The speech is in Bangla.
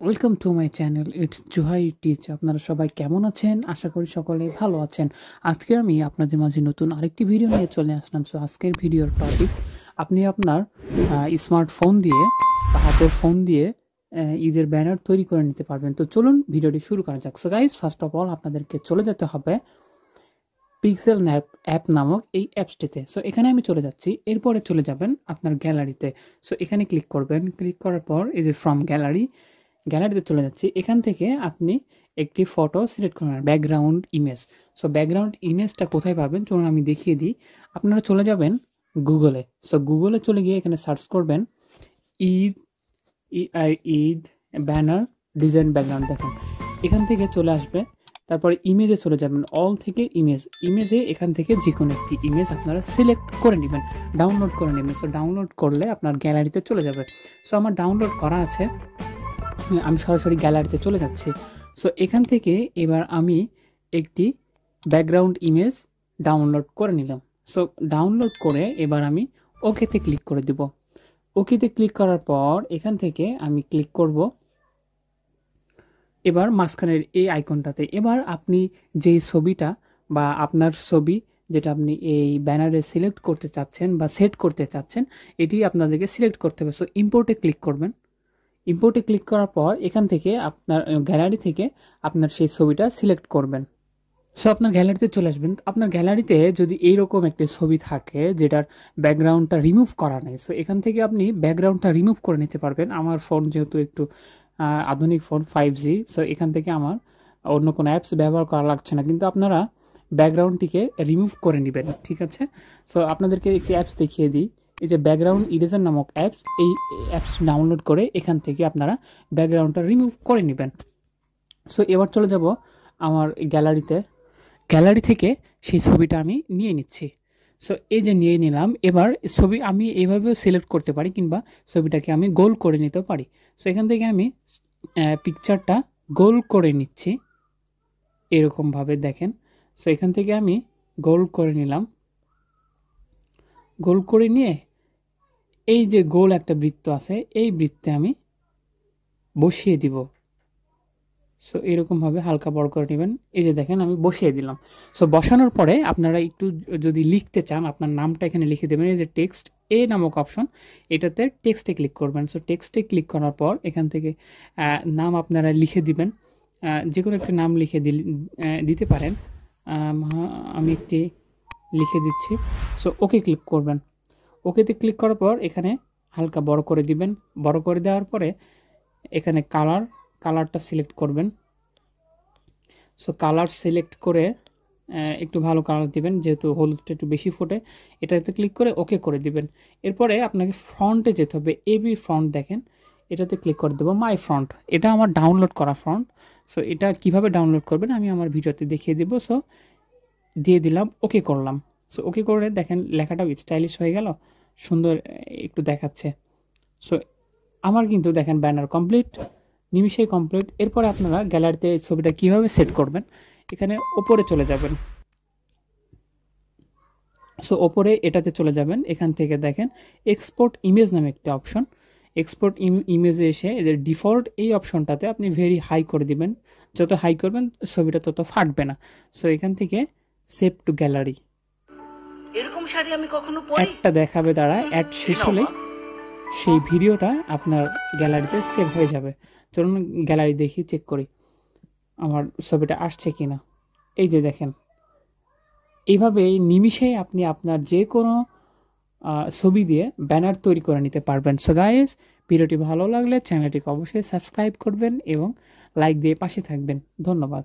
Welcome to my channel it's Zhuhai teach. আপনারা সবাই কেমন আছেন? আশা করি সকলে ভালো আছেন। আজকে আমি আপনাদের মাঝে নতুন আরেকটি ভিডিও নিয়ে চলে আসলাম। সো আজকের ভিডিওর টপিক, আপনি আপনার স্মার্টফোন দিয়ে বা হাতের ফোন দিয়ে ঈদের ব্যানার তৈরি করে নিতে পারবেন। তো চলুন ভিডিওটি শুরু করা যাক। So guys, first of all আপনাদেরকে চলে যেতে হবে পিক্সেল অ্যাপ নামক এই অ্যাপসটিতে। সো এখানে আমি চলে যাচ্ছি। এরপরে চলে যাবেন আপনার গ্যালারিতে। সো এখানে ক্লিক করবেন। ক্লিক করার পর এই যে ফ্রম গ্যালারিতে চলে যাচ্ছি। এখান থেকে আপনি একটি ফটো সিলেক্ট করবেন, ব্যাকগ্রাউন্ড ইমেজ। সো ব্যাকগ্রাউন্ড ইমেজটা কোথায় পাবেন চলুন আমি দেখিয়ে দিই। আপনারা চলে যাবেন গুগলে। সো গুগলে চলে গিয়ে এখানে সার্চ করবেন Eid Eid banner design background. দেখুন এখান থেকে চলে আসবে। তারপরে ইমেজে চলে যাবেন, অল থেকে ইমেজে এখান থেকে যে কোনো একটি ইমেজ আপনারা সিলেক্ট করে নেবেন, ডাউনলোড করে নেবেন। সো ডাউনলোড করলে আপনার গ্যালারিতে চলে যাবে। সো আমার ডাউনলোড করা আছে, আমি সরাসরি গ্যালারিতে চলে যাচ্ছি। সো এখান থেকে এবার আমি একটি ব্যাকগ্রাউন্ড ইমেজ ডাউনলোড করে নিলাম। সো ডাউনলোড করে এবার আমি ওকেতে ক্লিক করে দিব। ওকেতে ক্লিক করার পর এখান থেকে আমি ক্লিক করব এবার মাঝখানের এই আইকনটাতে। এবার আপনি যেই ছবিটা বা আপনার ছবি যেটা আপনি এই ব্যানারে সিলেক্ট করতে চাচ্ছেন বা সেট করতে চাচ্ছেন, এটি আপনাদেরকে সিলেক্ট করতে হবে। সো ইম্পোর্টে ক্লিক করবেন। ইম্পোর্টে ক্লিক করার পর এখান থেকে আপনার গ্যালারি থেকে আপনার সেই ছবিটা সিলেক্ট করবেন। সো আপনার গ্যালারিতে চলে আসবেন। আপনার গ্যালারিতে যদি এইরকম একটি ছবি থাকে যেটার ব্যাকগ্রাউন্ডটা রিমুভ করা নেই, সো এখান থেকে আপনি ব্যাকগ্রাউন্ডটা রিমুভ করে নিতে পারবেন। আমার ফোন যেহেতু একটু আধুনিক ফোন 5G, সো এখান থেকে আমার অন্য কোনো অ্যাপস ব্যবহার করা লাগছে না, কিন্তু আপনারা ব্যাকগ্রাউন্ডটিকে রিমুভ করে নেবেন, ঠিক আছে? সো আপনাদেরকে একটি অ্যাপস দেখিয়ে দিই। এই যে ব্যাকগ্রাউন্ড ইরেজার নামক অ্যাপস, এই অ্যাপস ডাউনলোড করে এখান থেকে আপনারা ব্যাকগ্রাউন্ডটা রিমুভ করে নেবেন। সো এবার চলে যাব আমার গ্যালারি থেকে সেই ছবিটা আমি নিয়ে নিচ্ছি। সো এই যে নিয়ে নিলাম। এবার ছবি আমি এইভাবেও সিলেক্ট করতে পারি, কিংবা ছবিটাকে আমি গোল করে নিতে পারি। সো এখান থেকে আমি পিকচারটা গোল করে নিচ্ছি এরকমভাবে, দেখেন। সো এখান থেকে আমি গোল করে নিলাম। গোল করে নিয়ে এই যে গোল একটা বৃত্ত আছে, এই বৃত্তে আমি বসিয়ে দিব। সো এরকমভাবে হালকা বড় করে নেবেন। এই যে দেখেন আমি বসিয়ে দিলাম। সো বসানোর পরে আপনারা একটু যদি লিখতে চান, আপনার নামটা এখানে লিখে দেবেন। এই যে টেক্সট এ নামক অপশন, এটাতে টেক্সটে ক্লিক করবেন। সো টেক্সটে ক্লিক করার পর এখান থেকে নাম আপনারা লিখে দিবেন। যে কোনো একটা নাম লিখে দিতে পারেন। আমি একটি লিখে দিচ্ছি। সো ওকে ক্লিক করবেন। ওকেতে ক্লিক করার পর এখানে হালকা বড় করে দিবেন। বড় করে দেওয়ার পরে এখানে কালারটা সিলেক্ট করবেন। সো কালার সিলেক্ট করে একটু ভালো কালার দিবেন, যেহেতু হলুদটা একটু বেশি ফোটে। এটাতে ক্লিক করে ওকে করে দিবেন। এরপরে আপনাকে ফ্রন্টে যেতে হবে। এবি ফ্রন্ট, দেখেন এটাতে ক্লিক করে দেবো। মাই ফ্রন্ট, এটা আমার ডাউনলোড করা ফ্রন্ট। সো এটা কিভাবে ডাউনলোড করবেন আমি আমার ভিডিওতে দেখিয়ে দেবো। সো দিয়ে দিলাম, ওকে করলাম। সো ওকে করে দেখেন লেখাটাও স্টাইলিশ হয়ে গেল, সুন্দর একটু দেখাচ্ছে। সো আমার কিন্তু দেখেন ব্যানার কমপ্লিট, নিমিশেই কমপ্লিট। এরপরে আপনারা গ্যালারিতে এই ছবিটা কীভাবে সেট করবেন, এখানে ওপরে চলে যাবেন। সো ওপরে এটাতে চলে যাবেন। এখান থেকে দেখেন এক্সপোর্ট ইমেজ নামে একটা অপশন। এক্সপোর্ট ইমেজে এসে এই যে ডিফল্ট এই অপশনটাতে আপনি ভেরি হাই করে দিবেন। যত হাই করবেন ছবিটা তত ফাটবে না। সো এখান থেকে সেভ টু গ্যালারি, এরকম শাড়ি আমি কখনো পরি। একটা দেখাবে দ্বারা অ্যাড শেষ হলেই সেই ভিডিওটা আপনার গ্যালারিতে সেভ হয়ে যাবে। চলুন গ্যালারি দেখি, চেক করি আমার ছবিটা আসছে কিনা। এই যে দেখেন, এইভাবে নিমিষেই আপনি আপনার যে কোনো ছবি দিয়ে ব্যানার তৈরি করে নিতে পারবেন। সো গাইস, ভিডিওটি ভালো লাগলে চ্যানেলটিকে অবশ্যই সাবস্ক্রাইব করবেন এবং লাইক দিয়ে পাশে থাকবেন। ধন্যবাদ।